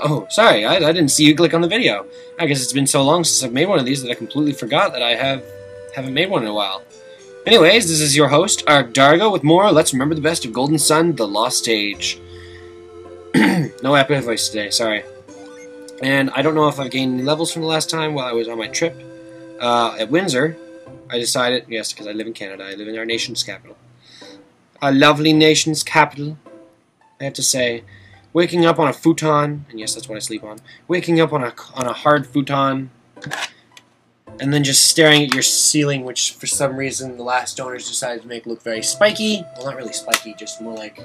Oh, sorry, I didn't see you click on the video. I guess it's been so long since I've made one of these that I completely forgot that I haven't made one in a while. Anyways, this is your host, Ark Dargo, with more Let's Remember the Best of Golden Sun, The Lost Age. No epic voice today, sorry. And I don't know if I've gained any levels from the last time while I was on my trip. At Windsor, I decided, yes, because I live in Canada, I live in our nation's capital. Our lovely nation's capital, I have to say. Waking up on a futon, and yes, that's what I sleep on. Waking up on a hard futon, and then just staring at your ceiling, which for some reason the last owners decided to make look very spiky. Well, not really spiky, just more like,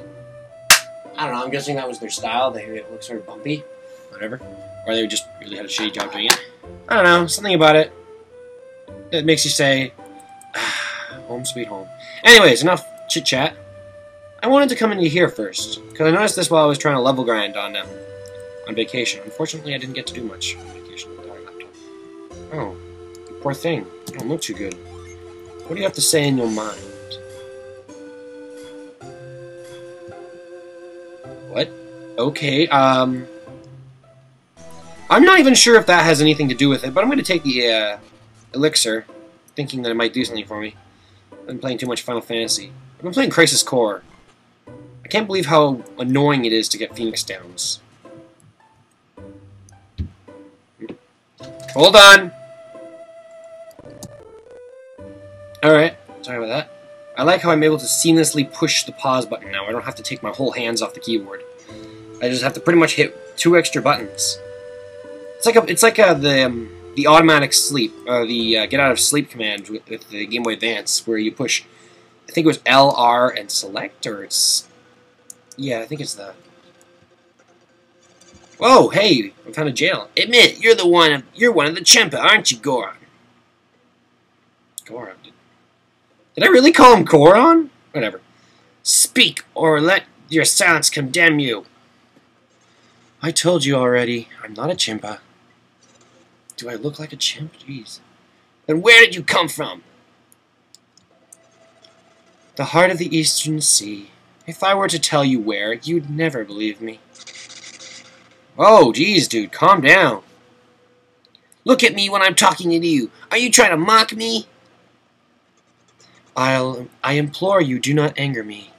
I don't know, I'm guessing that was their style. They made it look sort of bumpy. Whatever. Or they just really had a shitty job doing it. I don't know, something about it that makes you say, home sweet home. Anyways, enough chit-chat. I wanted to come into here first, because I noticed this while I was trying to level grind on vacation. Unfortunately, I didn't get to do much on vacation with our laptop. Oh, you poor thing. You don't look too good. What do you have to say in your mind? What? Okay, I'm not even sure if that has anything to do with it, but I'm going to take the elixir, thinking that it might do something for me. I've been playing too much Final Fantasy. I've been playing Crisis Core. I can't believe how annoying it is to get Phoenix Downs. Hold on! Alright, sorry about that. I like how I'm able to seamlessly push the pause button now. I don't have to take my whole hands off the keyboard. I just have to pretty much hit 2 extra buttons. It's like the automatic sleep, the get out of sleep command with the Game Boy Advance, where you push, I think it was L, R, and select, or it's, yeah, I think it's the. Whoa, hey, I found a jail. Admit, you're one of the Chimpa, aren't you, Goron? Goron? Did I really call him Goron? Whatever. Speak, or let your silence condemn you. I told you already, I'm not a Chimpa. Do I look like a chimp? Jeez. Then where did you come from? The heart of the Eastern Sea. If I were to tell you where, you'd never believe me. Oh, geez, dude, calm down. Look at me when I'm talking to you. Are you trying to mock me? I implore you, do not anger me.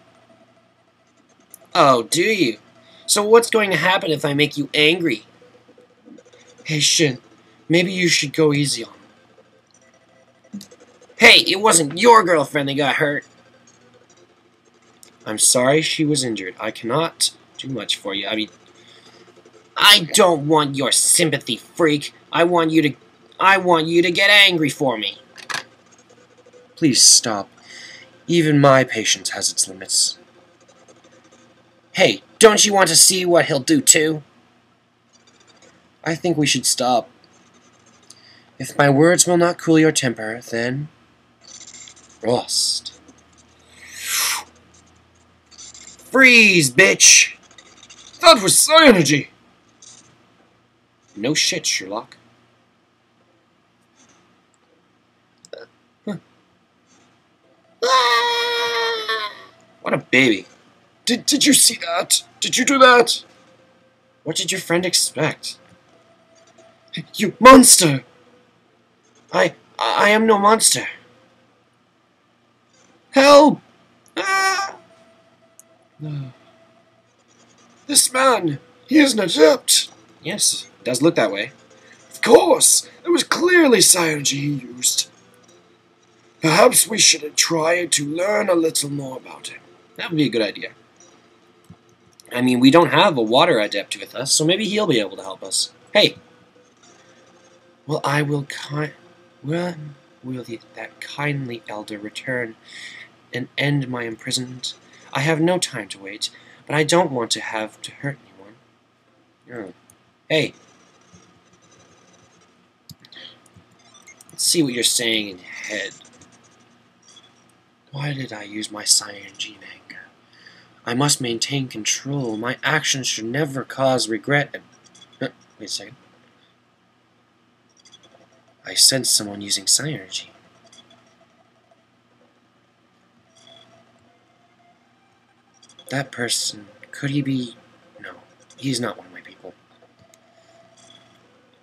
Oh, do you? So what's going to happen if I make you angry? Hey, Shin, maybe you should go easy on him. Hey, it wasn't your girlfriend that got hurt. I'm sorry she was injured. I cannot do much for you. I mean, I don't want your sympathy, freak. I want you to get angry for me. Please stop. Even my patience has its limits. Hey, don't you want to see what he'll do too? I think we should stop. If my words will not cool your temper, then frost. Freeze, bitch! That was Psy-Energy! No shit, Sherlock. What a baby. Did you see that? Did you do that? What did your friend expect? You monster! I am no monster. Help! Ah! This man, he is an adept. Yes, it does look that way. Of course, it was clearly Psy-Energy he used. Perhaps we should try to learn a little more about him. That would be a good idea. I mean, we don't have a water adept with us, so maybe he'll be able to help us. Hey! Well, that kindly elder return and end my imprisonment? I have no time to wait, but I don't want to have to hurt anyone. Oh. Hey! Let's see what you're saying in your head. Why did I use my Psy-Energy in anger? I must maintain control. My actions should never cause regret. Wait a second. I sense someone using Psy-Energy. That person, could he be... No, he's not one of my people.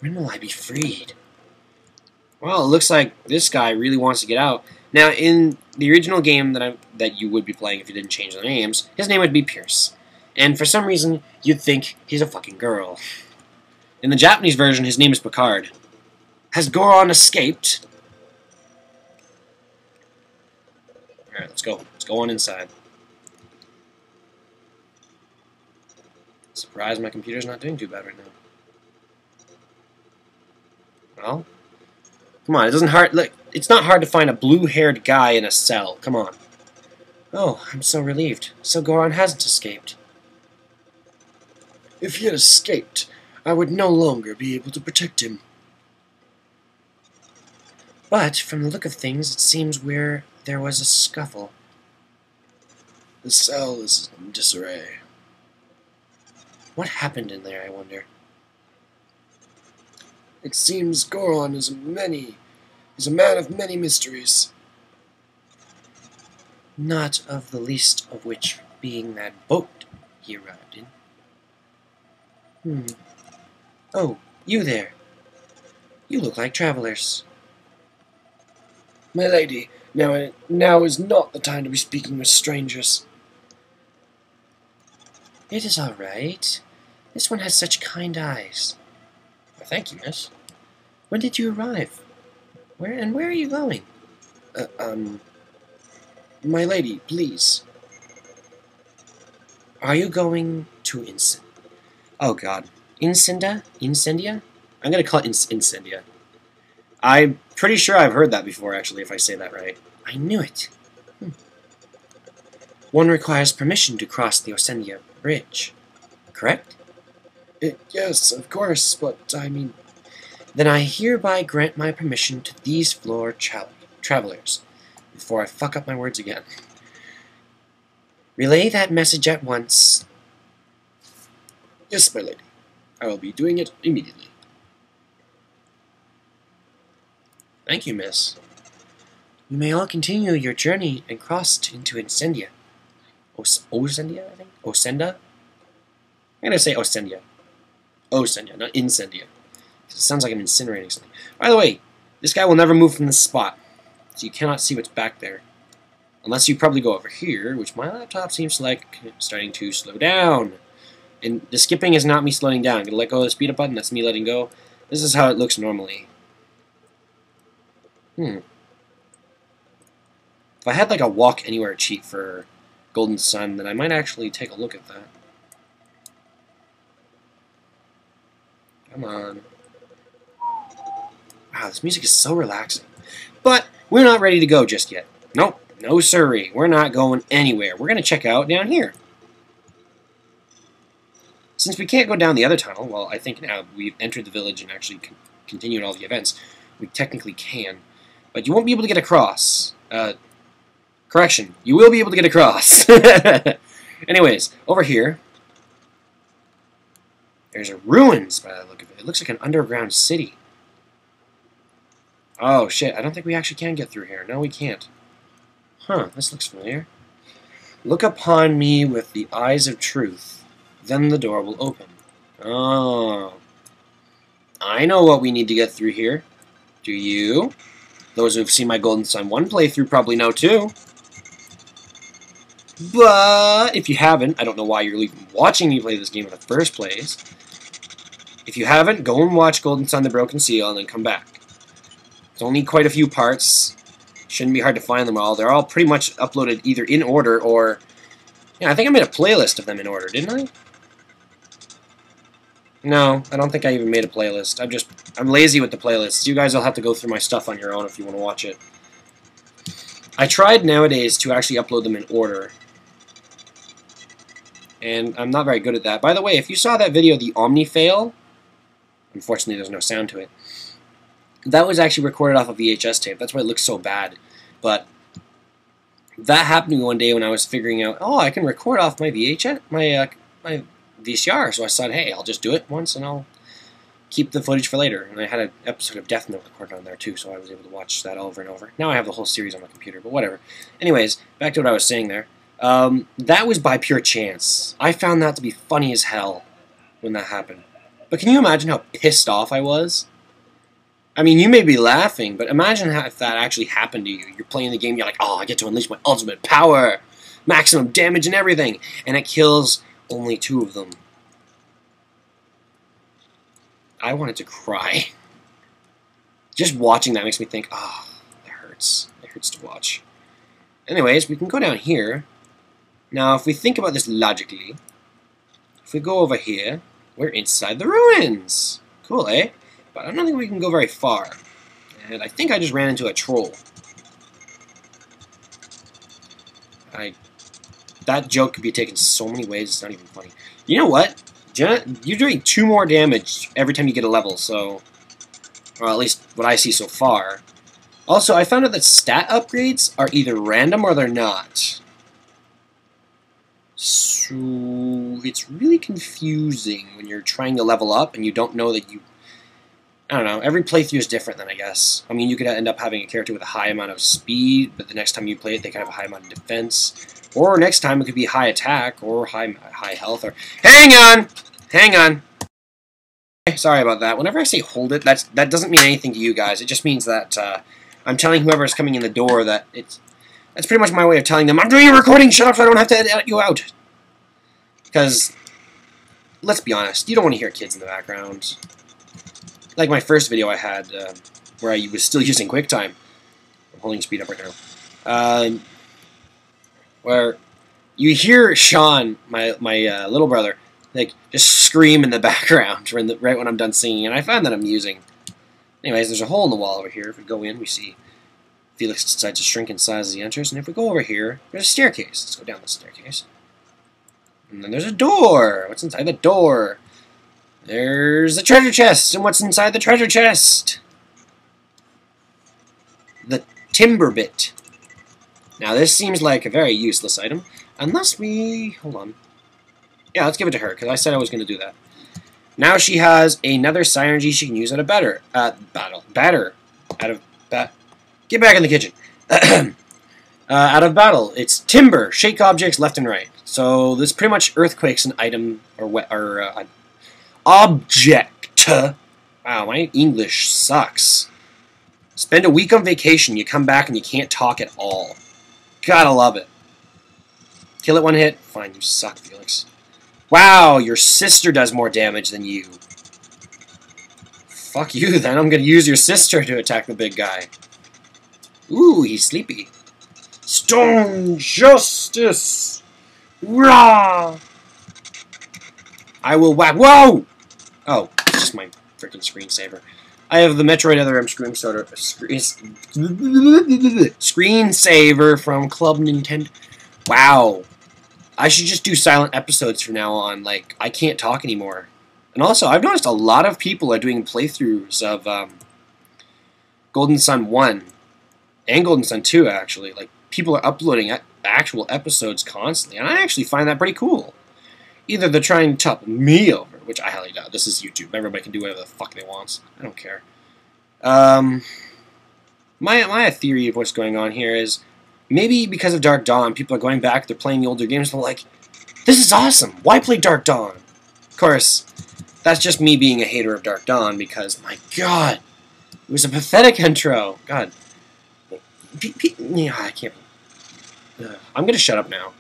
When will I be freed? Well, it looks like this guy really wants to get out. Now, in the original game that you would be playing if you didn't change the names, his name would be Pierce. And for some reason, you'd think he's a fucking girl. In the Japanese version, his name is Picard. Has Goron escaped? Alright, let's go. Let's go on inside. Surprised my computer's not doing too bad right now. Well, come on, it's not hard to find a blue-haired guy in a cell. Come on. Oh, I'm so relieved. So Goron hasn't escaped. If he had escaped, I would no longer be able to protect him. But, from the look of things, it seems there was a scuffle. The cell is in disarray. What happened in there, I wonder? It seems Goron is a man of many mysteries. Not of the least of which being that boat he arrived in. Oh, you there. You look like travelers. My lady, now is not the time to be speaking with strangers. It is all right. This one has such kind eyes. Well, thank you, miss. When did you arrive? Where are you going? My lady, please. Are you going to Oh, God. Incendia? I'm going to call it Incendia. I'm pretty sure I've heard that before, actually, if I say that right. I knew it. One requires permission to cross the Osendia Bridge, correct? Yes, of course, but I mean... Then I hereby grant my permission to these floor travelers, before I fuck up my words again. Relay that message at once. Yes, my lady. I will be doing it immediately. Thank you, miss. You may all continue your journey and cross into Incendia. Osendia, I think? Osenda? I'm gonna say Osendia. Osendia, not Incendia. It sounds like I'm incinerating something. By the way, this guy will never move from this spot, so you cannot see what's back there. Unless you probably go over here, which my laptop seems like starting to slow down. And the skipping is not me slowing down. I'm gonna let go of the speed up button, that's me letting go. This is how it looks normally. If I had like a walk anywhere cheat for Golden Sun, then I might actually take a look at that. Come on. Wow, this music is so relaxing. But we're not ready to go just yet. Nope, no siree. We're not going anywhere. We're going to check out down here. Since we can't go down the other tunnel, well, I think now we've entered the village and actually continued all the events, we technically can. But you won't be able to get across. Correction, you will be able to get across. Anyways, over here, there's a ruins by the look of it. It looks like an underground city. Oh, shit, I don't think we actually can get through here. No, we can't. Huh, this looks familiar. Look upon me with the eyes of truth. Then the door will open. Oh. I know what we need to get through here. Do you? Those who have seen my Golden Sun 1 playthrough probably know too. But if you haven't, I don't know why you're even watching me play this game in the first place. If you haven't, go and watch Golden Sun: The Broken Seal and then come back. It's only quite a few parts. Shouldn't be hard to find them all. They're all pretty much uploaded either in order or... Yeah, I think I made a playlist of them in order, didn't I? No, I don't think I even made a playlist. I'm lazy with the playlists. You guys will have to go through my stuff on your own if you want to watch it. I tried nowadays to actually upload them in order. And I'm not very good at that. By the way, if you saw that video, the Omni fail, unfortunately there's no sound to it, that was actually recorded off a VHS tape. That's why it looks so bad. But that happened to me one day when I was figuring out, oh, I can record off my VHS, my VCR. So I said, hey, I'll just do it once and I'll keep the footage for later. And I had an episode of Death Note recorded on there too, so I was able to watch that over and over. Now I have the whole series on my computer, but whatever. Anyways, back to what I was saying there. That was by pure chance. I found that to be funny as hell when that happened. But can you imagine how pissed off I was? I mean, you may be laughing, but imagine if that actually happened to you. You're playing the game, you're like, oh, I get to unleash my ultimate power, maximum damage and everything, and it kills only 2 of them. I wanted to cry. Just watching that makes me think, oh, that hurts. It hurts to watch. Anyways, we can go down here. Now, if we think about this logically, if we go over here, we're inside the ruins. Cool, eh? But I don't think we can go very far. And I think I just ran into a troll. That joke could be taken so many ways, it's not even funny. You know what? You're doing 2 more damage every time you get a level, so... Or at least what I see so far. Also, I found out that stat upgrades are either random or they're not. So... it's really confusing when you're trying to level up and you don't know that you... I don't know, every playthrough is different then, I guess. I mean, you could end up having a character with a high amount of speed, but the next time you play it, they could have a high amount of defense. Or next time, it could be high attack, or high health, or... Hang on! Hang on! Sorry about that. Whenever I say hold it, that doesn't mean anything to you guys. It just means that I'm telling whoever is coming in the door that it's... That's pretty much my way of telling them, I'm doing a recording, shut up so I don't have to edit you out. Because, let's be honest, you don't want to hear kids in the background. Like my first video I had, where I was still using QuickTime. I'm holding speed up right now. Where you hear Sean, my little brother, like just scream in the background right when I'm done singing, and I find that amusing. Anyways, there's a hole in the wall over here. If we go in, we see Felix decides to shrink in size as he enters, and if we go over here, there's a staircase. Let's go down the staircase. And then there's a door. What's inside the door? There's a treasure chest, and what's inside the treasure chest? The timber bit. Now this seems like a very useless item, unless we... hold on. Yeah, let's give it to her, because I said I was going to do that. Now she has another synergy she can use at a batter. Get back in the kitchen. Out of battle. It's timber. Shake objects left and right. So this pretty much earthquakes an item or object. Wow, my English sucks. Spend a week on vacation, you come back and you can't talk at all. Gotta love it. Kill it 1 hit. Fine, you suck, Felix. Wow, your sister does more damage than you. Fuck you, then. I'm gonna use your sister to attack the big guy. Ooh, he's sleepy. Stone Justice! Rah! I will whack. Whoa! Oh, it's just my freaking screensaver. I have the Metroid Other M screensaver from Club Nintendo. Wow. I should just do silent episodes from now on. Like, I can't talk anymore. And also, I've noticed a lot of people are doing playthroughs of Golden Sun 1 and Golden Sun 2, actually. Like, people are uploading actual episodes constantly, and I actually find that pretty cool. Either they're trying to top me over, which I highly doubt. This is YouTube. Everybody can do whatever the fuck they want. I don't care. My theory of what's going on here is maybe because of Dark Dawn, people are going back, they're playing the older games, and they're like, this is awesome. Why play Dark Dawn? Of course, that's just me being a hater of Dark Dawn because, my God, it was a pathetic intro. God. Yeah, I can't. I'm going to shut up now.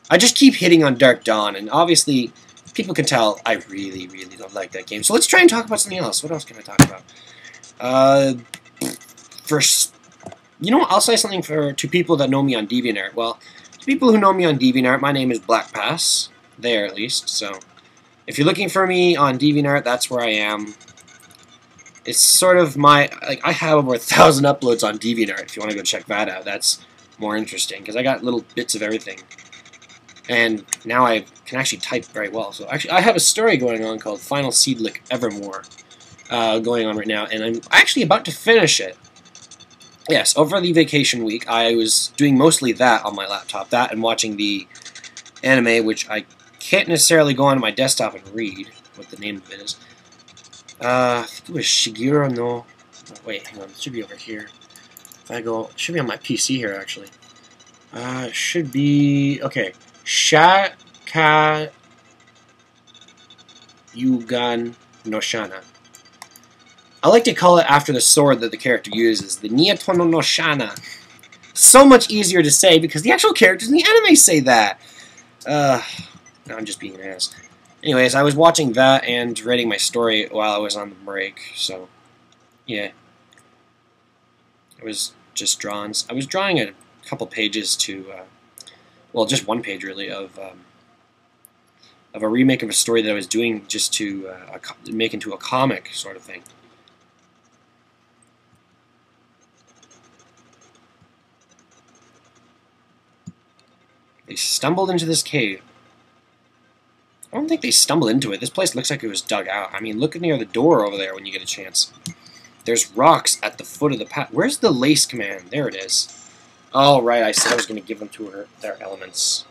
I just keep hitting on Dark Dawn, and obviously, people can tell I really, really don't like that game. So let's try and talk about something else. What else can I talk about? First, you know what? I'll say something to people that know me on DeviantArt. Well, to people who know me on DeviantArt, my name is Black Pass. There, at least. So, if you're looking for me on DeviantArt, that's where I am. It's sort of my... like, I have over 1,000 uploads on DeviantArt. If you want to go check that out, that's more interesting, because I got little bits of everything. And now I can actually type very well. So actually, I have a story going on called Final Seedlick Evermore going on right now, and I'm actually about to finish it. Yes, over the vacation week, I was doing mostly that on my laptop, that and watching the anime, which I can't necessarily go onto my desktop and read what the name of it is. I think it was Shigeru no... oh, wait, hang on, it should be over here. If I go... it should be on my PC here, actually. It should be... okay. Shaka Yugan Noshana. I like to call it after the sword that the character uses, the Nietono Noshana. So much easier to say because the actual characters in the anime say that. No, I'm just being an ass. Anyways, I was watching that and writing my story while I was on the break, so yeah. I was just drawing. I was drawing a couple pages to, well, just one page really of a remake of a story that I was doing just to make into a comic sort of thing. They stumbled into this cave. I don't think they stumbled into it. This place looks like it was dug out. I mean, look near the door over there when you get a chance. There's rocks at the foot of the path. Where's the lace command? There it is. Oh, right. I said I was going to give them to her their elements.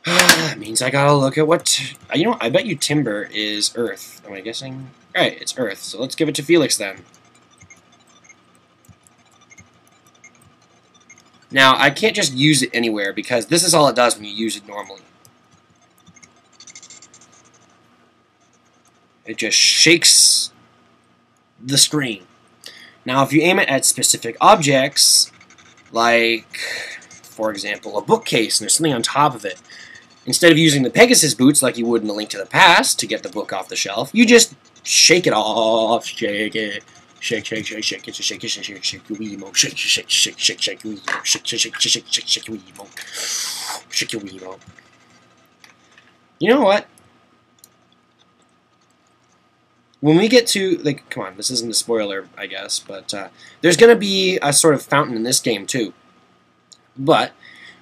That means I gotta look at what... You know, I bet you timber is earth. Am I guessing? Alright, it's earth. So let's give it to Felix then. Now, I can't just use it anywhere because this is all it does when you use it normally. It just shakes the screen. Now, if you aim it at specific objects, like, for example, a bookcase and there's something on top of it, instead of using the Pegasus boots like you would in A Link to the Past to get the book off the shelf, you just shake it off, shake it. Shake, shake, shake, shake it, shake it, shake, shake, shake your Wiimote, shake, shake, shake, shake, shake your Wiimote, shake, shake, shake, shake, shake, shake your Wiimote, shake your Wiimote. You know what? When we get to, like, come on, this isn't a spoiler, I guess, but there's going to be a sort of fountain in this game, too. But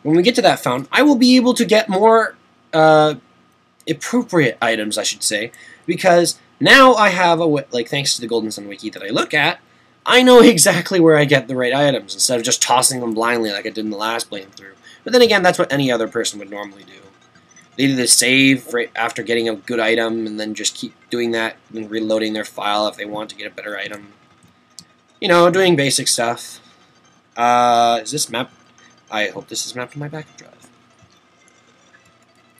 when we get to that fountain, I will be able to get more appropriate items, I should say, because now I have like, thanks to the Golden Sun Wiki that I look at, I know exactly where I get the right items instead of just tossing them blindly like I did in the last playthrough. But then again, that's what any other person would normally do. They do the save right after getting a good item and then just keep doing that and reloading their file if they want to get a better item. You know, doing basic stuff. Is this map? I hope this is mapped on my backup drive.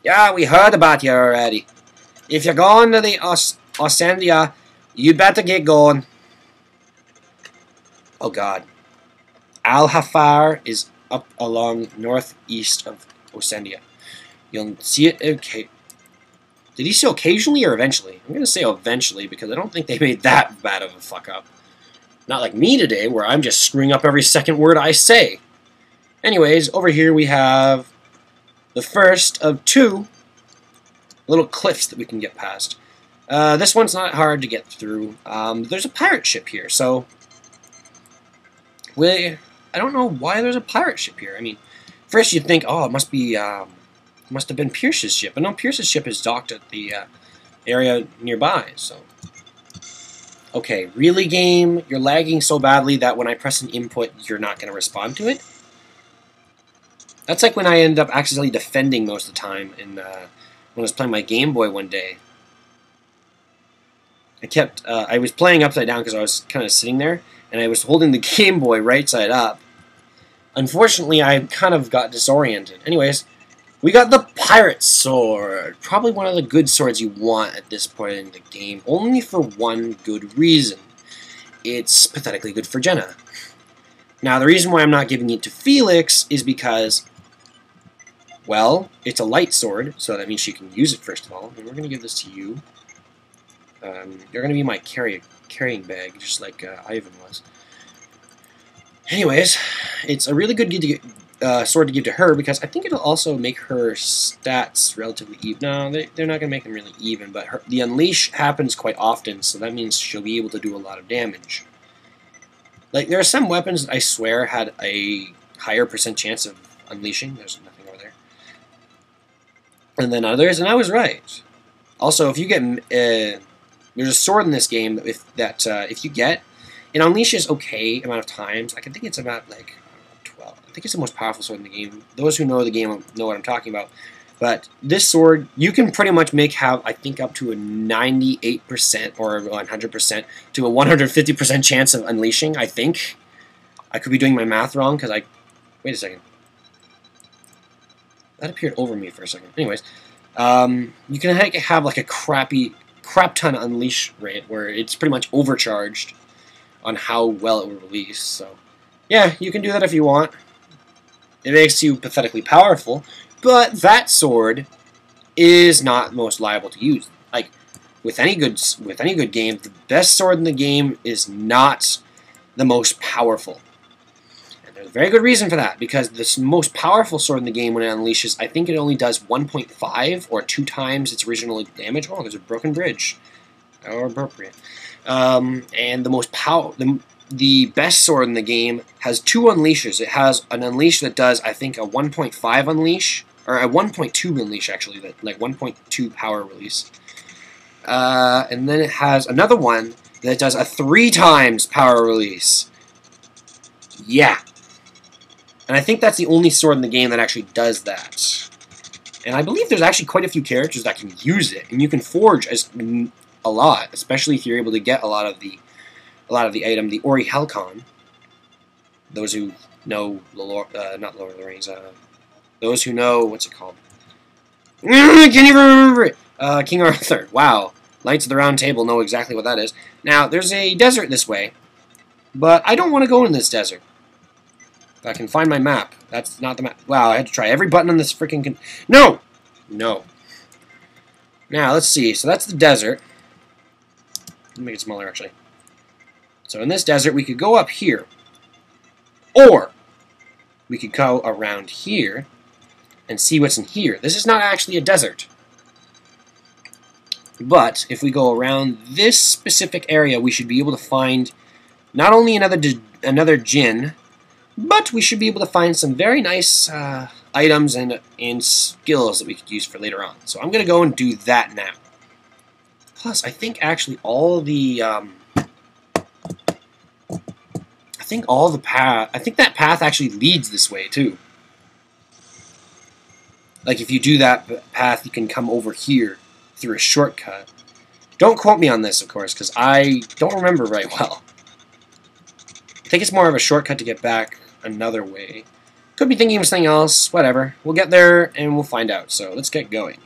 Yeah, we heard about you already. If you're going to the Osendia, you'd better get going. Oh god. Al-Hafar is up along northeast of Osendia. You'll see it okay. Did he say occasionally or eventually? I'm going to say eventually because I don't think they made that bad of a fuck up. Not like me today where I'm just screwing up every second word I say. Anyways, over here we have the first of two little cliffs that we can get past. This one's not hard to get through. There's a pirate ship here, so I don't know why there's a pirate ship here. I mean, first you'd think, oh, it must be, must have been Pierce's ship. But no, Pierce's ship is docked at the area nearby, so. Okay, really, game? You're lagging so badly that when I press an input, you're not going to respond to it? That's like when I ended up accidentally defending most of the time when I was playing my Game Boy one day. I was playing upside down because I was kind of sitting there, and I was holding the Game Boy right side up. Unfortunately, I kind of got disoriented. Anyways, we got the Pirate Sword. Probably one of the good swords you want at this point in the game, only for one good reason. It's pathetically good for Jenna. Now, the reason why I'm not giving it to Felix is because, well, it's a light sword, so that means she can use it first of all. And we're going to give this to you. You're going to be my carrying bag, just like Ivan was. Anyways, it's a really good sword to give to her because I think it'll also make her stats relatively even. No, they're not going to make them really even, but the unleash happens quite often, so that means she'll be able to do a lot of damage. Like, there are some weapons that I swear had a higher percent chance of unleashing. There's nothing over there. And then others, and I was right. Also, if you get... there's a sword in this game that if you get, it unleashes okay amount of times. I think it's about, like, I don't know, 12. I think it's the most powerful sword in the game. Those who know the game know what I'm talking about. But this sword, you can pretty much have, I think, up to a 98% or 100% to a 150% chance of unleashing, I think. I could be doing my math wrong, because wait a second. That appeared over me for a second. Anyways, you can have, like, a crappy crap ton of unleash rate, where it's pretty much overcharged on how well it will release. So, yeah, you can do that if you want. It makes you pathetically powerful, but that sword is not most liable to use. Like with any good game, the best sword in the game is not the most powerful. And there's a very good reason for that, because the most powerful sword in the game, when it unleashes, I think it only does 1.5 or 2 times its original damage. Oh, there's a broken bridge. How appropriate. And the best sword in the game has 2 unleashes. It has an unleash that does, I think, a 1.5 unleash, or a 1.2 unleash, actually, that like 1.2 power release. And then it has another one that does a 3 times power release. Yeah. And I think that's the only sword in the game that actually does that. And I believe there's actually quite a few characters that can use it, and you can forge a lot, especially if you're able to get a lot of the item, the Ori Helcon. Those who know not Lord of the Rings, those who know what's it called? Can't even remember it. King Arthur. Wow, Knights of the Round Table know exactly what that is. Now there's a desert this way, but I don't want to go in this desert. If I can find my map. That's not the map. Wow, I had to try every button on this freaking No! No. Now, let's see. So that's the desert. Let me make it smaller, actually. So in this desert, we could go up here. Or we could go around here and see what's in here. This is not actually a desert. But if we go around this specific area, we should be able to find not only another djinn, but we should be able to find some very nice items and skills that we could use for later on. So I'm going to go and do that now. Plus, I think actually all the I think that path actually leads this way too. Like if you do that path, you can come over here through a shortcut. Don't quote me on this, of course, because I don't remember very well. I think it's more of a shortcut to get back another way. Could be thinking of something else, whatever. We'll get there and we'll find out, so let's get going.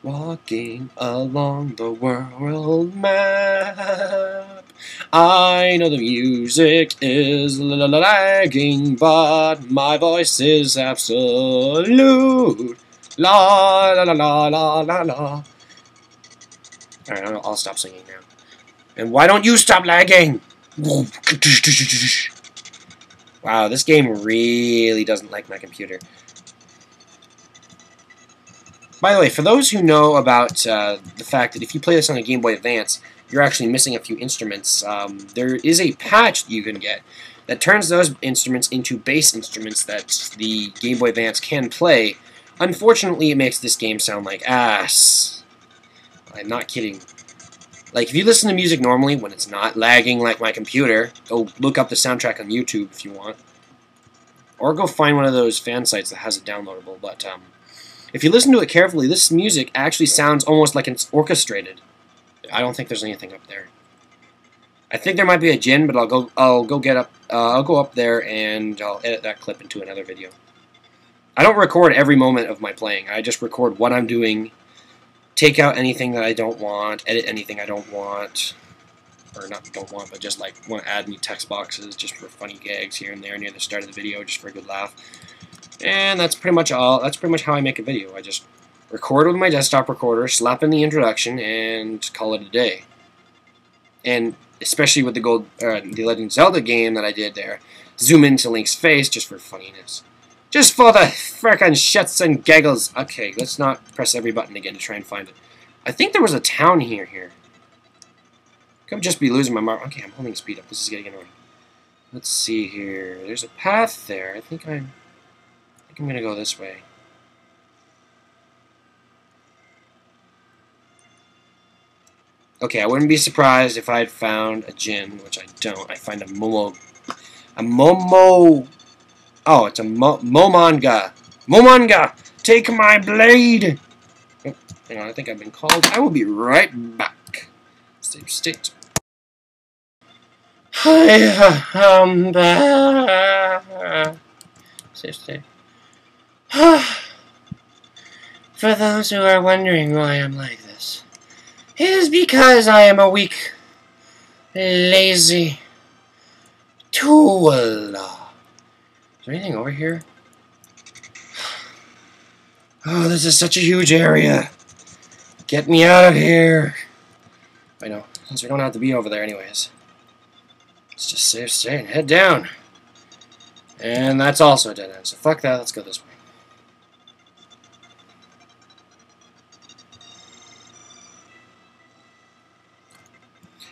Walking along the world map, I know the music is lagging, but my voice is absolute. La la la la la la la. Alright, I'll stop singing now. And why don't you stop lagging? Wow, this game really doesn't like my computer. By the way, for those who know about the fact that if you play this on a Game Boy Advance, you're actually missing a few instruments, there is a patch that you can get that turns those instruments into bass instruments that the Game Boy Advance can play. Unfortunately, it makes this game sound like ass. I'm not kidding. Like, if you listen to music normally, when it's not lagging like my computer, go look up the soundtrack on YouTube if you want. Or go find one of those fan sites that has it downloadable, but, if you listen to it carefully, this music actually sounds almost like it's orchestrated. I don't think there's anything up there. I think there might be a djinn, but I'll go up there and I'll edit that clip into another video. I don't record every moment of my playing. I just record what I'm doing, take out anything that I don't want, edit anything I don't want, or not don't want, but just like want to add new text boxes just for funny gags here and there near the start of the video, just for a good laugh. And that's pretty much all. That's pretty much how I make a video. I just record with my desktop recorder, slap in the introduction, and call it a day. And especially with the the Legend of Zelda game that I did there, zoom into Link's face just for funniness. Just for the frickin' shits and giggles. Okay, let's not press every button again to try and find it. I think there was a town here. Could just be losing my mark. Okay, I'm holding speed up. This is getting annoying. Let's see here. There's a path there. I think I'm gonna go this way. Okay, I wouldn't be surprised if I had found a djinn, which I don't. I find a Momo. Oh, it's a Momanga. Momanga, take my blade. Oh, hang on, I think I've been called. I will be right back. Save state. Hi, I'm back. Save state. For those who are wondering why I'm like this, It is because I am a weak, lazy tool. Is there anything over here? Oh, this is such a huge area. Get me out of here. I know, since we don't have to be over there anyways. Let's just save state and head down. And that's also a dead end, so fuck that, let's go this way.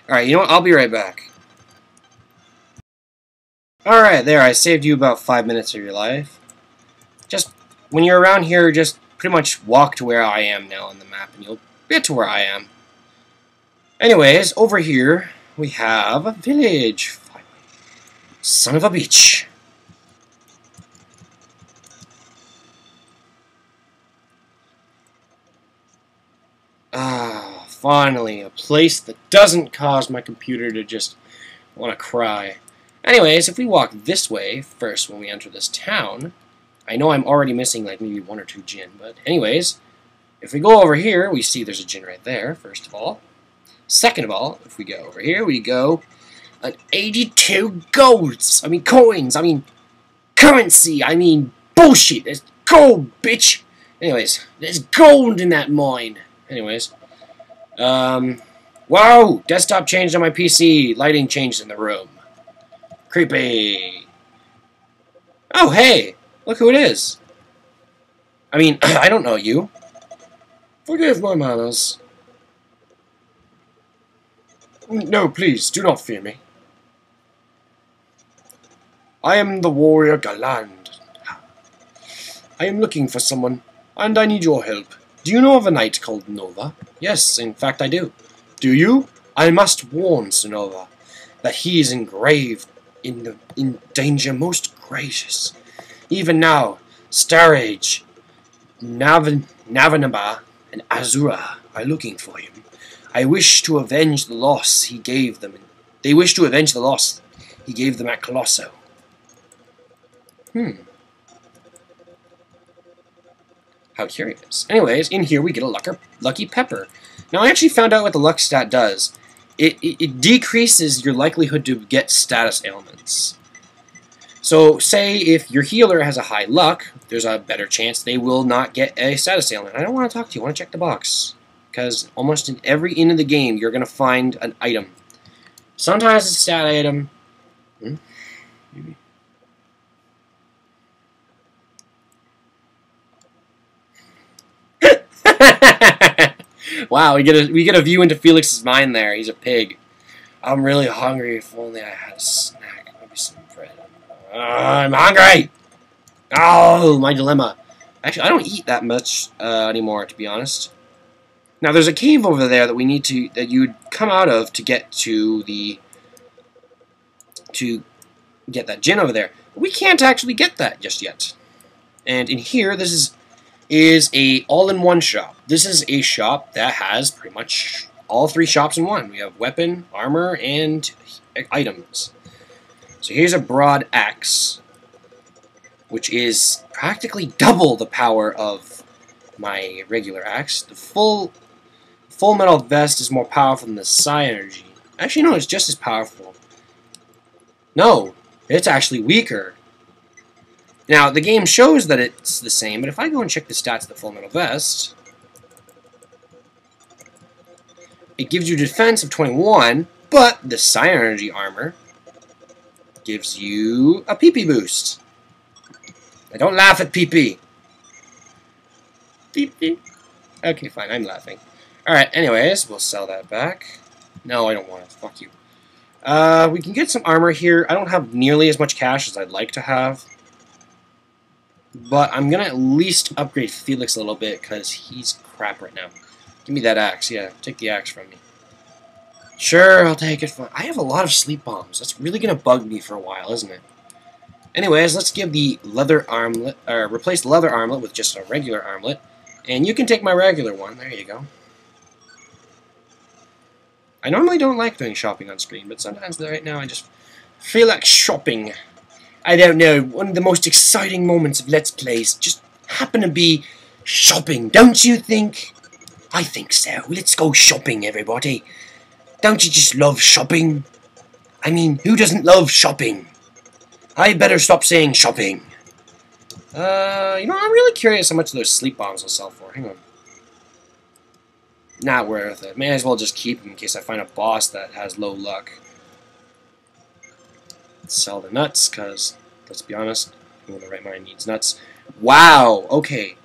Alright, you know what, I'll be right back. Alright, there, I saved you about 5 minutes of your life. Just, when you're around here, just pretty much walk to where I am now on the map, and you'll get to where I am. Anyways, over here, we have a village. Finally. Son of a bitch. Ah, finally, a place that doesn't cause my computer to just want to cry. Anyways, if we walk this way first when we enter this town, I know I'm already missing like maybe 1 or 2 gin, but anyways, if we go over here, we see there's a gin right there, first of all. Second of all, if we go over here, we go an 82 golds. I mean coins. I mean currency. I mean bullshit. There's gold, bitch. Anyways, there's gold in that mine. Anyways, wow, desktop changed on my PC. Lighting changed in the room. Creepy. Oh, hey, look who it is. I mean, I don't know you. Forgive my manners. No, please, do not fear me. I am the warrior Galand. I am looking for someone, and I need your help. Do you know of a knight called Nova? Yes, in fact I do. Do you? I must warn Sonova that he is in danger most gracious. Even now, Star Age, Navanaba, and Azura are looking for him. I wish to avenge the loss he gave them. They wish to avenge the loss he gave them at Colosso. How curious. Anyways, in here we get a lucky pepper. Now I actually found out what the luck stat does. It decreases your likelihood to get status ailments. So say if your healer has a high luck, there's a better chance they will not get a status ailment. I don't want to talk to you, I want to check the box. Because almost in every end of the game, you're going to find an item. Sometimes it's a stat item. Maybe. Wow, we get a view into Felix's mind there. He's a pig. I'm really hungry. If only I had a snack. Maybe some bread. I'm hungry! Oh, my dilemma. Actually, I don't eat that much anymore, to be honest. Now, there's a cave over there that that you'd come out of to get to get that gin over there. We can't actually get that just yet. And in here, this is a all-in-one shop. This is a shop that has pretty much all 3 shops in one. We have weapon, armor, and items. So here's a broad axe, which is practically double the power of my regular axe. The full metal vest is more powerful than the psi energy. Actually, no, it's just as powerful. No, it's actually weaker. Now, the game shows that it's the same, but if I go and check the stats of the Full Metal Vest, it gives you defense of 21, but the Psi Energy armor gives you a PP boost. I don't laugh at PP. PP. Okay, fine, I'm laughing. Alright, anyways, we'll sell that back. No, I don't want it. Fuck you. We can get some armor here. I don't have nearly as much cash as I'd like to have. But I'm going to at least upgrade Felix a little bit, because he's crap right now. Give me that axe. Yeah, take the axe from me. Sure, I'll take it. I have a lot of sleep bombs. That's really going to bug me for a while, isn't it? Anyways, let's give the leather armlet, or replace the leather armlet with just a regular armlet. And you can take my regular one. There you go. I normally don't like doing shopping on screen, but sometimes right now I just feel like shopping. I don't know, one of the most exciting moments of Let's Plays just happen to be shopping, don't you think? I think so. Let's go shopping, everybody. Don't you just love shopping? I mean, who doesn't love shopping? I better stop saying shopping. You know, I'm really curious how much those sleep bombs will sell for. Hang on. Not worth it. May as well just keep them in case I find a boss that has low luck. Let's sell the nuts, because, let's be honest, who in the right mind needs nuts? Wow, okay.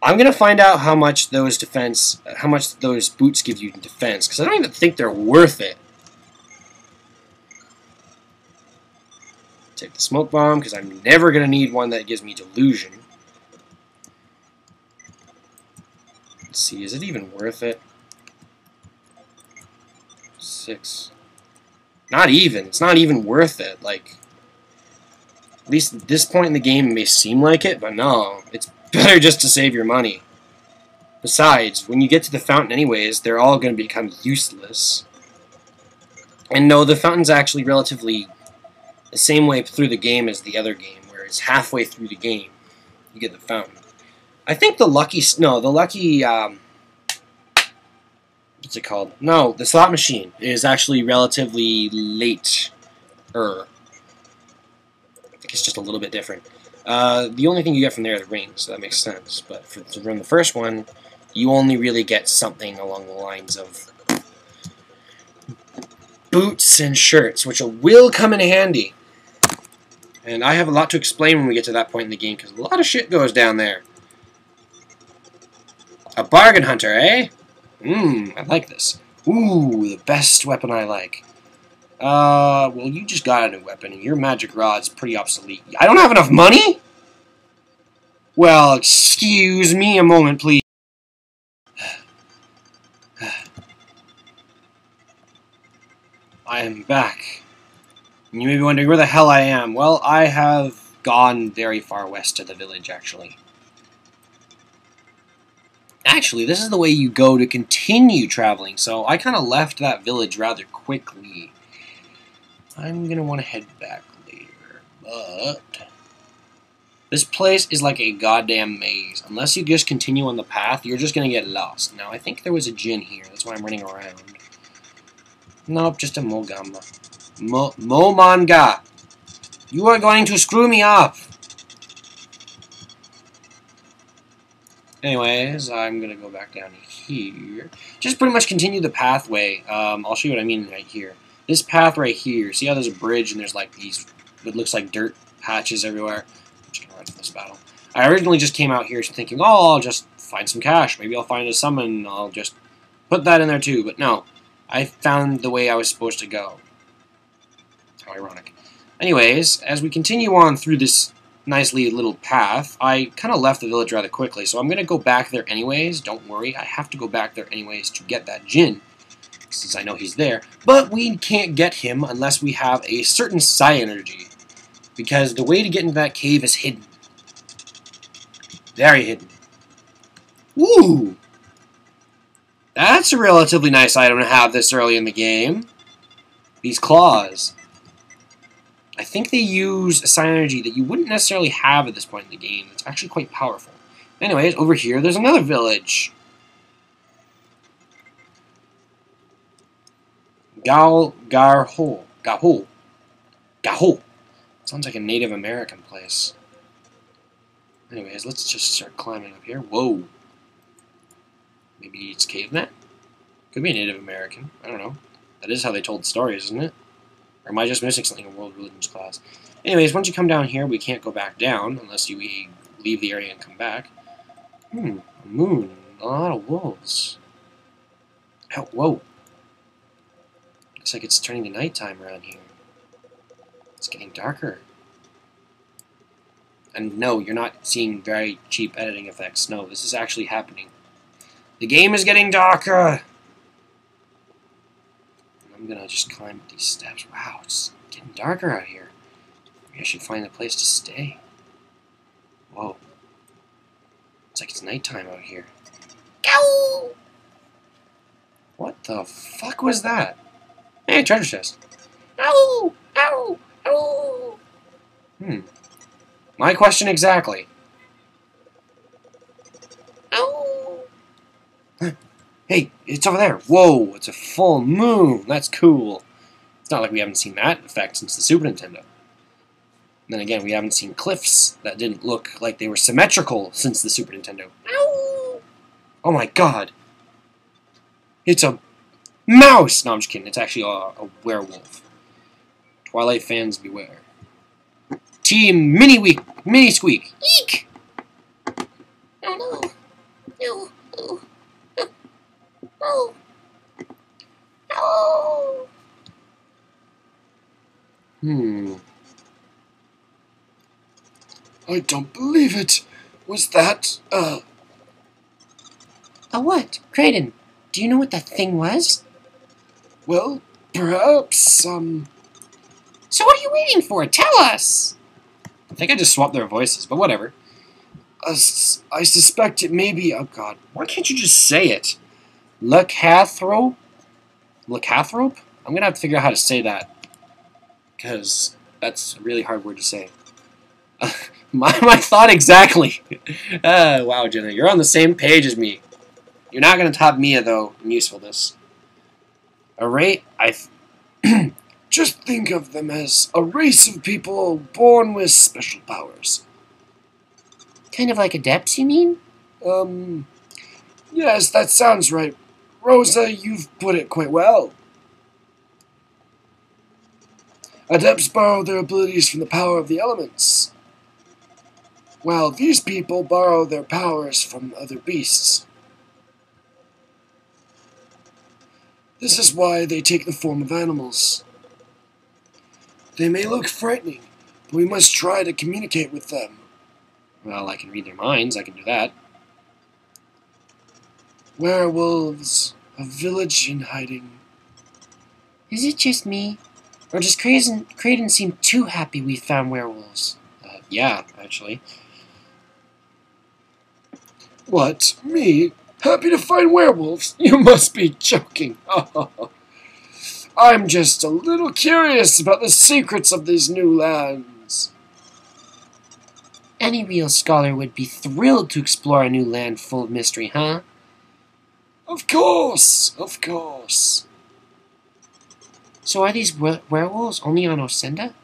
I'm gonna find out how much those boots give you in defense, because I don't even think they're worth it. Take the smoke bomb, because I'm never gonna need one that gives me delusion. Let's see, is it even worth it? 6. Not even. It's not even worth it. Like, at least at this point in the game it may seem like it, but no. It's better just to save your money. Besides, when you get to the fountain anyways, they're all going to become useless. And no, the fountain's actually relatively the same way through the game as the other game, where it's halfway through the game you get the fountain. I think the lucky... No, the lucky... what's it called? No, the slot machine is actually relatively late. I think it's just a little bit different. The only thing you get from there are the rings, so that makes sense. But to run the first one, you only really get something along the lines of boots and shirts, which will come in handy. And I have a lot to explain when we get to that point in the game, because a lot of shit goes down there. A bargain hunter, eh? I like this. Ooh, the best weapon I like. Well, you just got a new weapon, and your magic rod's pretty obsolete. I don't have enough money? Well, excuse me a moment, please. I am back. And you may be wondering where the hell I am. Well, I have gone very far west to the village, actually. Actually, this is the way you go to continue traveling, so I kind of left that village rather quickly. I'm going to want to head back later, but... this place is like a goddamn maze. Unless you just continue on the path, you're just going to get lost. Now, I think there was a djinn here, that's why I'm running around. Nope, just a Mogama. Momanga! You are going to screw me up! Anyways, I'm going to go back down here. Just pretty much continue the pathway. I'll show you what I mean right here. This path right here, see how there's a bridge and there's like these, it looks like dirt patches everywhere? I'm just going to run for this battle. I originally just came out here thinking, oh, I'll just find some cash. Maybe I'll find a summon. I'll just put that in there too. But no, I found the way I was supposed to go. How ironic. Anyways, as we continue on through this nicely little path, I kind of left the village rather quickly, so I'm going to go back there anyways. Don't worry, I have to go back there anyways to get that djinn, since I know he's there. But we can't get him unless we have a certain psi energy, because the way to get into that cave is hidden. Very hidden. Ooh! That's a relatively nice item to have this early in the game. These claws. I think they use a psi energy that you wouldn't necessarily have at this point in the game. It's actually quite powerful. Anyways, over here, there's another village. Garho. Sounds like a Native American place. Anyways, let's just start climbing up here. Whoa. Maybe it's Cavemen? Could be a Native American. I don't know. That is how they told the stories, isn't it? Or am I just missing something in World Religions class? Anyways, once you come down here, we can't go back down unless you leave the area and come back. A moon. A lot of wolves. Oh, whoa. Looks like it's turning to nighttime around here. It's getting darker. And no, you're not seeing very cheap editing effects. No, this is actually happening. The game is getting darker! I'm gonna just climb these steps. Wow, it's getting darker out here. Maybe I should find a place to stay. Whoa. It's like it's nighttime out here. Ow! What the fuck was that? Hey, treasure chest. Ow! Ow! Ow! My question exactly. Ow! Hey, it's over there. Whoa, it's a full moon. That's cool. It's not like we haven't seen that effect since the Super Nintendo. And then again, we haven't seen cliffs that didn't look like they were symmetrical since the Super Nintendo. Ow! Oh my god. It's a mouse! No, I'm just kidding. It's actually a werewolf. Twilight fans beware. Team Mini Squeak. Eek! Oh no. No. Oh. Oh. Oh. I don't believe it. Was that, A what? Kraden, do you know what that thing was? well, perhaps, So what are you waiting for? Tell us! I think I just swapped their voices, but whatever. I suspect it may be, oh god. Why can't you just say it? Lycanthrope? Lycanthrope? I'm gonna have to figure out how to say that. Because that's a really hard word to say. my thought exactly. Wow, Jenna, you're on the same page as me. You're not gonna top Mia, though, in usefulness. Just think of them as a race of people born with special powers. Kind of like adepts, you mean? Yes, that sounds right. Rosa, you've put it quite well. Adepts borrow their abilities from the power of the elements, while these people borrow their powers from other beasts. This is why they take the form of animals. They may look frightening, but we must try to communicate with them. Well, I can read their minds. I can do that. Werewolves, a village in hiding. Is it just me? Or does Kraden seem too happy we found werewolves? Yeah, actually. What? Me? Happy to find werewolves? You must be joking. I'm just a little curious about the secrets of these new lands. Any real scholar would be thrilled to explore a new land full of mystery, huh? Of course, of course. So are these werewolves only on Osenda?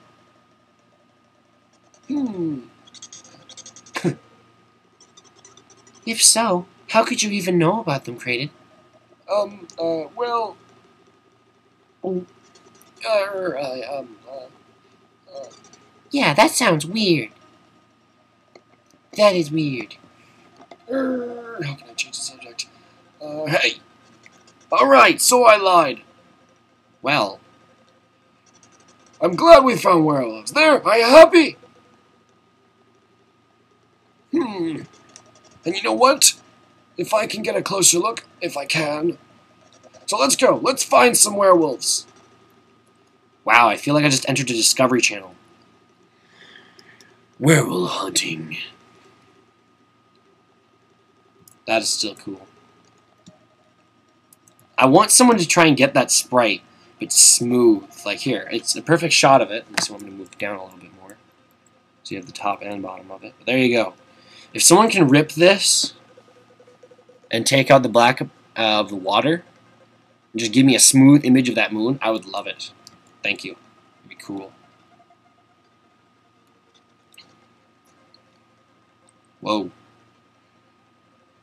If so, how could you even know about them, Kraden? Well... Yeah, that sounds weird. That is weird. How can I change the subject? Hey! Alright, so I lied. Well, I'm glad we found werewolves. There, are you happy? And you know what? If I can get a closer look, if I can. So let's go. Let's find some werewolves. wow, I feel like I just entered the Discovery Channel. Werewolf hunting. That is still cool. I want someone to try and get that sprite, but smooth. Like here, it's the perfect shot of it. So I'm going to move it down a little bit more. So you have the top and bottom of it. But there you go. If someone can rip this and take out the black of the water, and just give me a smooth image of that moon, I would love it. Thank you. It'd be cool. Whoa.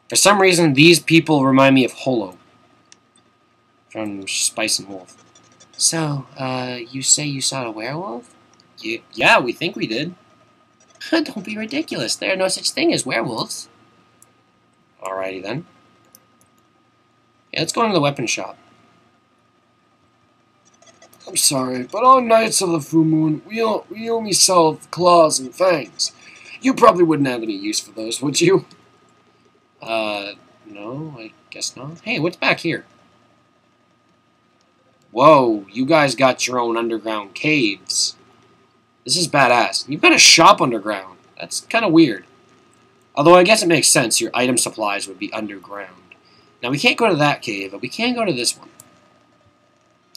For some reason, these people remind me of Holo from Spice and Wolf. So, you say you saw a werewolf? Yeah, we think we did. Don't be ridiculous. There are no such thing as werewolves. Alrighty then. Yeah, let's go into the weapon shop. I'm sorry, but on nights of the full moon, we only sell claws and fangs. You probably wouldn't have any use for those, would you? No, I guess not. Hey, what's back here? Whoa, you guys got your own underground caves. This is badass. You've got a shop underground. That's kind of weird. Although I guess it makes sense. Your item supplies would be underground. Now, we can't go to that cave, but we can go to this one.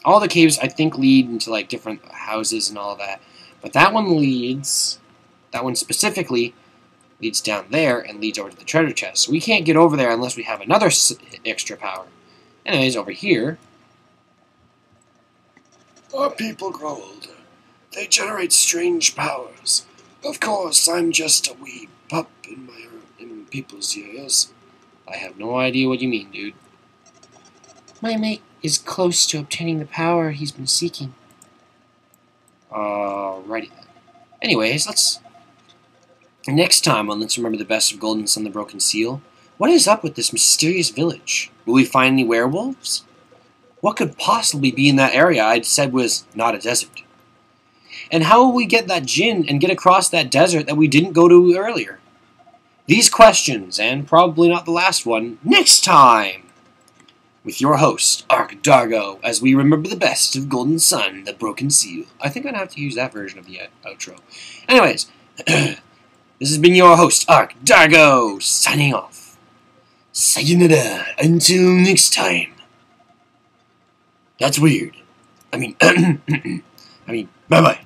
All the caves, I think, lead into, like, different houses and all that. But that one leads... That one specifically leads down there and leads over to the treasure chest. So we can't get over there unless we have another extra power. Anyways, over here. Our people grow older. They generate strange powers. Of course, I'm just a wee pup in people's years. I have no idea what you mean, dude. My mate is close to obtaining the power he's been seeking. Alrighty then. Anyways, next time on Let's Remember the Best of Golden Sun the Broken Seal, what is up with this mysterious village? Will we find any werewolves? What could possibly be in that area I'd said was not a desert? And how will we get that djinn and get across that desert that we didn't go to earlier? These questions, and probably not the last one, next time! With your host, Ark Dargo, as we remember the best of Golden Sun, the Broken Seal. I think I'm going to have to use that version of the outro. Anyways, this has been your host, Ark Dargo, signing off. Sayonara, until next time. That's weird. I mean, bye-bye.